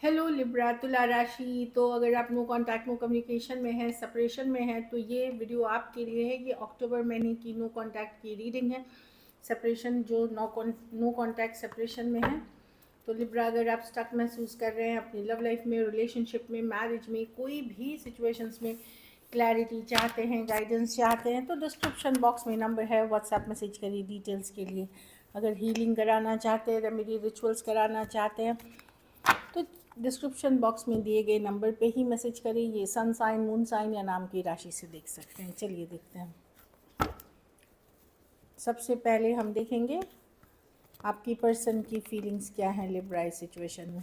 Hello Libra तुला राशि। तो अगर आप नो कांटेक्ट नो कम्युनिकेशन में है, सेपरेशन में है, तो ये वीडियो आपके लिए है। ये अक्टूबर महीने की नो कांटेक्ट की रीडिंग है। सेपरेशन जो नो कांटेक्ट सेपरेशन में है। तो लिब्रा, अगर आप स्टक महसूस कर रहे हैं अपनी लव लाइफ में, रिलेशनशिप में, मैरिज में, कोई भी सिचुएशंस में क्लैरिटी चाहते हैं, गाइडेंस चाहते हैं, तो डिस्क्रिप्शन बॉक्स में नंबर है, व्हाट्सएप मैसेज करिए डिटेल्स के लिए। अगर हीलिंग कराना चाहते हैं, रेमेडी रिचुअल्स कराना चाहते हैं, तो डिस्क्रिप्शन बॉक्स में दिए गए नंबर पे ही मैसेज करें। ये सन साइन, मून साइन या नाम की राशि से देख सकते हैं। चलिए देखते हैं। सबसे पहले हम देखेंगे आपकी पर्सन की फीलिंग्स क्या हैं लिब्रा इस सिचुएशन में।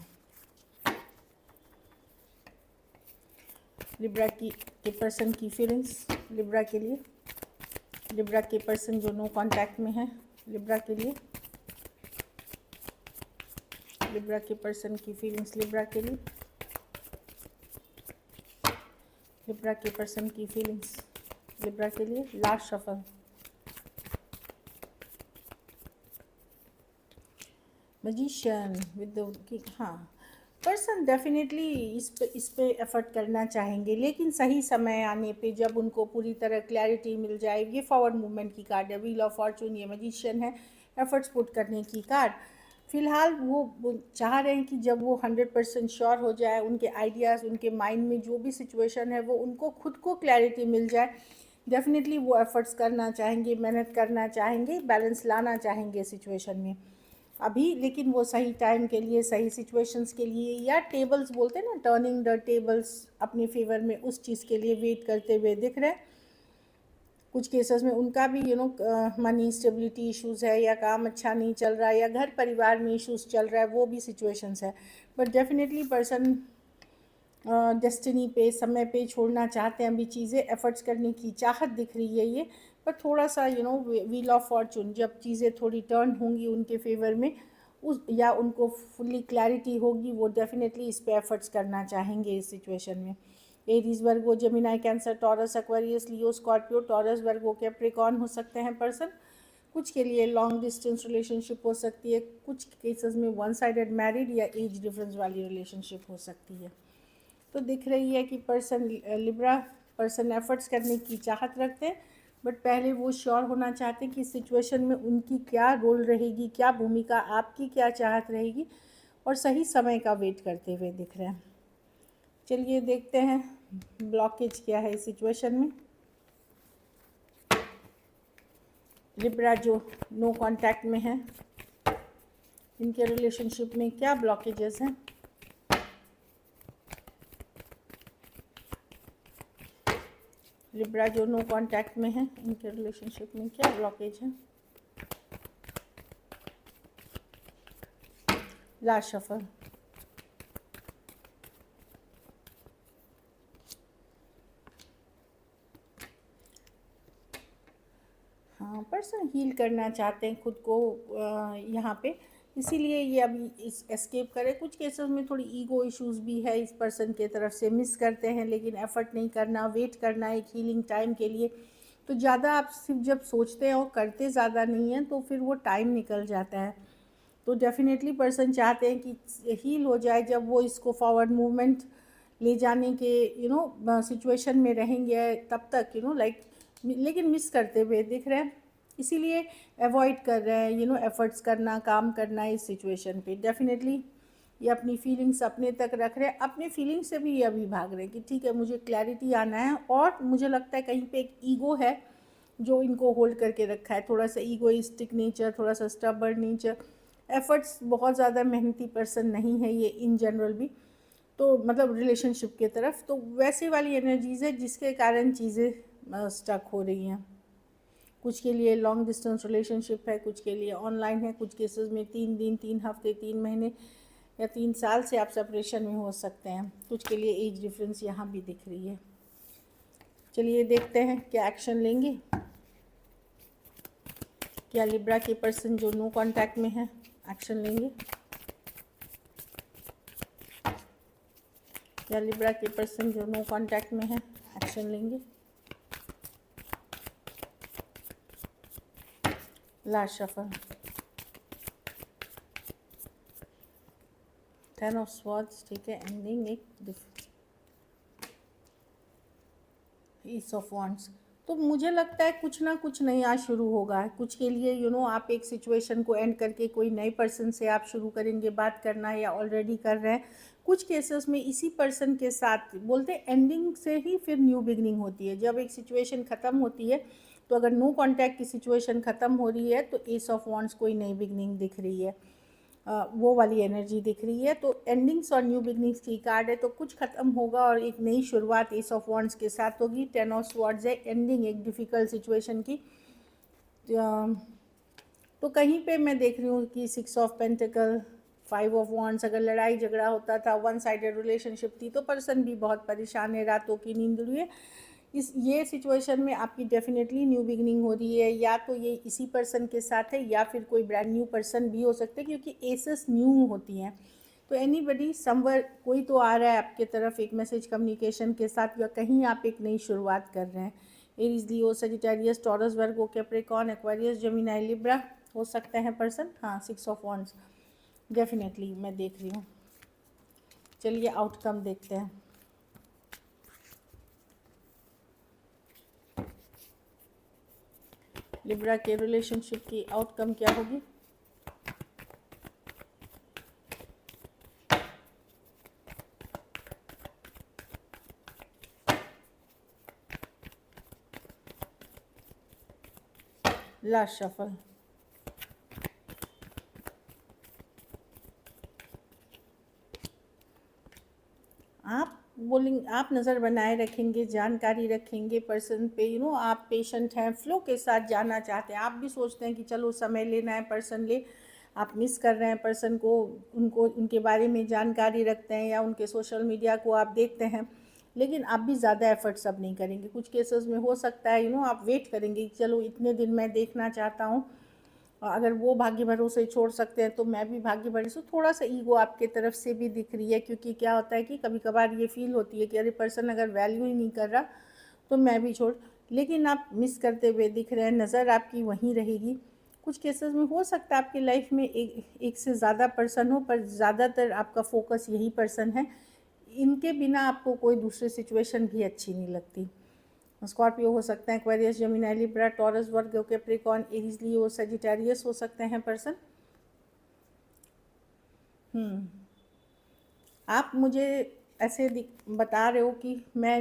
लिब्रा की के पर्सन की फीलिंग्स लिब्रा के लिए, लिब्रा के पर्सन जो नो कांटेक्ट में है लिब्रा के लिए, लिब्रा के पर्सन की फीलिंग्स लिब्रा के लिए, लिब्रा के पर्सन की फीलिंग्स लिब्रा के लिए। Last shuffle. Magician with the, हाँ, पर्सन डेफिनेटली इस पे एफर्ट करना चाहेंगे, लेकिन सही समय आने पे जब उनको पूरी तरह क्लैरिटी मिल जाए। ये फॉरवर्ड मूवमेंट की कार्ड है, व्हील ऑफ फॉर्चून। ये मजिशियन है, एफर्ट्स पुट करने की कार्ड। फिलहाल वो चाह रहे हैं कि जब वो 100% श्योर हो जाए, उनके आइडियाज़, उनके माइंड में जो भी सिचुएशन है वो उनको खुद को क्लैरिटी मिल जाए, डेफिनेटली वो एफर्ट्स करना चाहेंगे, मेहनत करना चाहेंगे, बैलेंस लाना चाहेंगे सिचुएशन में अभी। लेकिन वो सही टाइम के लिए, सही सिचुएशंस के लिए, या टेबल्स बोलते हैं ना, टर्निंग द टेबल्स अपने फेवर में, उस चीज़ के लिए वेट करते हुए दिख रहे हैं। कुछ केसेस में उनका भी मनी स्टेबिलिटी इश्यूज़ है, या काम अच्छा नहीं चल रहा है, या घर परिवार में इश्यूज़ चल रहा है, वो भी सिचुएशंस है। बट डेफिनेटली पर्सन डेस्टिनी पे, समय पे छोड़ना चाहते हैं अभी चीज़ें, एफर्ट्स करने की चाहत दिख रही है ये। पर थोड़ा सा व्हील ऑफ फॉर्चून, जब चीज़ें थोड़ी टर्न होंगी उनके फेवर में, उस या उनको फुल्ली क्लैरिटी होगी, वो डेफिनेटली इस पे एफर्ट्स करना चाहेंगे इस सिचुएशन में। एरीज, वर्गो, जेमिनाई, कैंसर, टॉरस, एक्वेरियस, लियो, स्कॉर्पियो, टॉरस, वर्गो, कैप्रिकॉर्न हो सकते हैं पर्सन। कुछ के लिए लॉन्ग डिस्टेंस रिलेशनशिप हो सकती है, कुछ केसेस में वन साइडेड मैरिड या एज डिफरेंस वाली रिलेशनशिप हो सकती है। तो दिख रही है कि पर्सन लिब्रा, पर्सन एफर्ट्स करने की चाहत रखते हैं, बट पहले वो श्योर होना चाहते हैं कि सिचुएशन में उनकी क्या रोल रहेगी, क्या भूमिका, आपकी क्या चाहत रहेगी, और सही समय का वेट करते हुए दिख रहे हैं। चलिए देखते हैं ब्लॉकेज क्या है इस सिचुएशन में। लिब्रा जो नो कांटेक्ट में है, इनके रिलेशनशिप में क्या ब्लॉकेजेस हैं। लिब्रा जो नो कांटेक्ट में है, इनके रिलेशनशिप में क्या ब्लॉकेज है। Last shuffle. हाँ, पर्सन हील करना चाहते हैं खुद को यहाँ पे, इसीलिए ये अभी इस एस्केप करे। कुछ केसेस में थोड़ी ईगो इश्यूज भी है इस पर्सन के तरफ से, मिस करते हैं, लेकिन एफर्ट नहीं करना, वेट करना एक हीलिंग टाइम के लिए। तो ज़्यादा आप सिर्फ जब सोचते हैं और करते ज़्यादा नहीं हैं, तो फिर वो टाइम निकल जाता है। तो डेफिनेटली पर्सन चाहते हैं कि हील हो जाए। जब वो इसको फॉरवर्ड मूवमेंट ले जाने के सिचुएशन में रहेंगे, तब तक लाइक, लेकिन मिस करते हुए दिख रहे हैं, इसीलिए अवॉइड कर रहे हैं एफर्ट्स करना, काम करना इस सिचुएशन पे। डेफिनेटली ये अपनी फीलिंग्स अपने तक रख रहे हैं, अपने फीलिंग्स से भी ये अभी भाग रहे हैं कि ठीक है, मुझे क्लैरिटी आना है। और मुझे लगता है कहीं पे एक ईगो है जो इनको होल्ड करके रखा है, थोड़ा सा ईगोइस्टिक नेचर, थोड़ा सा स्टबर्न नेचर। एफर्ट्स, बहुत ज़्यादा मेहनती पर्सन नहीं है ये इन जनरल भी, तो मतलब रिलेशनशिप के तरफ तो वैसी वाली एनर्जीज़ है जिसके कारण चीज़ें स्टक हो रही हैं। कुछ के लिए लॉन्ग डिस्टेंस रिलेशनशिप है, कुछ के लिए ऑनलाइन है, कुछ केसेस में 3 दिन, 3 हफ्ते, 3 महीने या 3 साल से आप सेपरेशन में हो सकते हैं। कुछ के लिए एज डिफरेंस यहाँ भी दिख रही है। चलिए देखते हैं क्या एक्शन लेंगे। क्या लिब्रा के पर्सन जो नो कांटेक्ट में है एक्शन लेंगे। क्या लिब्रा के पर्सन जो नो कांटेक्ट में है एक्शन लेंगे। Last shuffle. 10 ऑफ स्वॉर्ड्स, ठीक है, एंडिंग एक ईस ऑफ वॉन्ड्स। तो मुझे लगता है कुछ ना कुछ नया शुरू होगा कुछ के लिए, आप एक सिचुएशन को एंड करके कोई नए पर्सन से आप शुरू करेंगे बात करना, या ऑलरेडी कर रहे हैं। कुछ केसेस में इसी पर्सन के साथ बोलते हैं एंडिंग से ही फिर न्यू बिगनिंग होती है। जब एक सिचुएशन ख़त्म होती है, तो अगर नो कॉन्टैक्ट की सिचुएशन ख़त्म हो रही है तो एस ऑफ वॉन्ड्स कोई नई बिगनिंग दिख रही है, वो वाली एनर्जी दिख रही है। तो एंडिंग्स और न्यू बिगनिंग्स की कार्ड है, तो कुछ ख़त्म होगा और एक नई शुरुआत एस ऑफ वॉन्ड्स के साथ होगी। 10 ऑफ स्वॉर्ड्स है, एंडिंग एक डिफ़िकल्ट सिचुएशन की। तो कहीं पे मैं देख रही हूँ कि 6 ऑफ पेंटिकल, 5 ऑफ वॉन्ड्स, अगर लड़ाई झगड़ा होता था, वन साइडेड रिलेशनशिप थी, तो पर्सन भी बहुत परेशान है, रातों की नींद उड़ी है। ये सिचुएशन में आपकी डेफिनेटली न्यू बिगनिंग हो रही है, या तो ये इसी पर्सन के साथ है या फिर कोई ब्रांड न्यू पर्सन भी हो सकते हैं, क्योंकि एसेस न्यू होती हैं। तो एनीबडी समवेयर, कोई तो आ रहा है आपके तरफ एक मैसेज कम्युनिकेशन के साथ, या कहीं आप एक नई शुरुआत कर रहे हैं। एरीज, लियो, सजिटेरियस, टॉरस, वर्गो, कैप्रिकॉर्न, एक्वेरियस, जेमिनी, लिब्रा हो सकते हैं पर्सन। हाँ, 6 ऑफ वॉन्ड्स डेफिनेटली मैं देख रही हूँ। चलिए आउटकम देखते हैं। लिब्रा के रिलेशनशिप की आउटकम क्या होगी? Last shuffle. आप बोलेंगे, आप नज़र बनाए रखेंगे, जानकारी रखेंगे पर्सन पे, आप पेशेंट हैं, फ्लो के साथ जाना चाहते हैं। आप भी सोचते हैं कि चलो समय लेना है, पर्सन ले। आप मिस कर रहे हैं पर्सन को, उनके बारे में जानकारी रखते हैं, या उनके सोशल मीडिया को आप देखते हैं, लेकिन आप भी ज़्यादा एफर्ट्स अब नहीं करेंगे। कुछ केसेस में हो सकता है आप वेट करेंगे कि चलो इतने दिन मैं देखना चाहता हूँ, अगर वो भाग्य भरोसे छोड़ सकते हैं तो मैं भी भाग्य भरोसे। थोड़ा सा ईगो आपके तरफ से भी दिख रही है, क्योंकि क्या होता है कि कभी कभार ये फील होती है कि अरे पर्सन अगर वैल्यू ही नहीं कर रहा तो मैं भी छोड़, लेकिन आप मिस करते हुए दिख रहे हैं, नज़र आपकी वहीं रहेगी। कुछ केसेस में हो सकता है आपकी लाइफ में एक से ज़्यादा पर्सन हो, पर ज़्यादातर आपका फोकस यही पर्सन है। इनके बिना आपको कोई दूसरी सिचुएशन भी अच्छी नहीं लगती। स्कॉर्पियो हो सकते हैं, एक्वेरियस, जेमिनी, लिब्रा, टॉरस, वर्गो, कैप्रिकॉर्न, एरीज, लियो, सजिटेरियस हो सकते हैं पर्सन। आप मुझे ऐसे बता रहे हो कि मैं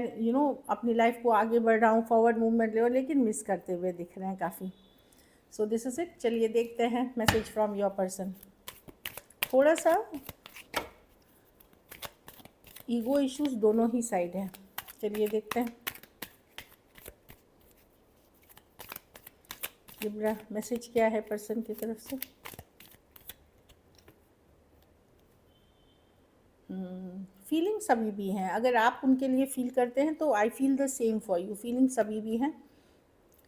अपनी लाइफ को आगे बढ़ रहा हूँ, फॉरवर्ड मूवमेंट ले रहा हूँ, लेकिन मिस करते हुए दिख रहे हैं काफ़ी। So this is it. चलिए देखते हैं मैसेज फ्रॉम योर पर्सन। थोड़ा सा ईगो इश्यूज दोनों ही साइड है। चलिए देखते हैं। लिब्रा, मैसेज क्या है पर्सन की तरफ से? फीलिंग्स अभी भी हैं। अगर आप उनके लिए फील करते हैं तो I feel the same for you. Feelings अभी भी हैं।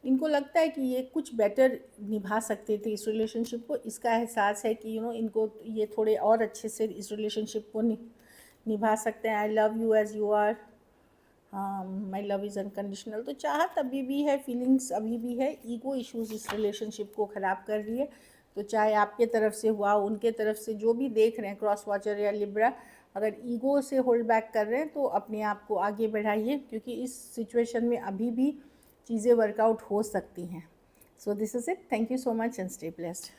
इनको लगता है कि ये कुछ बेटर निभा सकते थे इस रिलेशनशिप को। इसका एहसास है कि इनको ये थोड़े और अच्छे से इस रिलेशनशिप को निभा सकते हैं। I love you as you are, my love is unconditional. तो चाहत अभी भी है, फीलिंग्स अभी भी है। ईगो इश्यूज इस रिलेशनशिप को ख़राब कर रही है। तो चाहे आपके तरफ से हुआ, उनके तरफ से, जो भी देख रहे हैं क्रॉस वॉचर या लिब्रा, अगर ईगो से होल्ड बैक कर रहे हैं तो अपने आप को आगे बढ़ाइए, क्योंकि इस सिचुएशन में अभी भी चीज़ें वर्कआउट हो सकती हैं। So this is it. Thank you so much and stay blessed.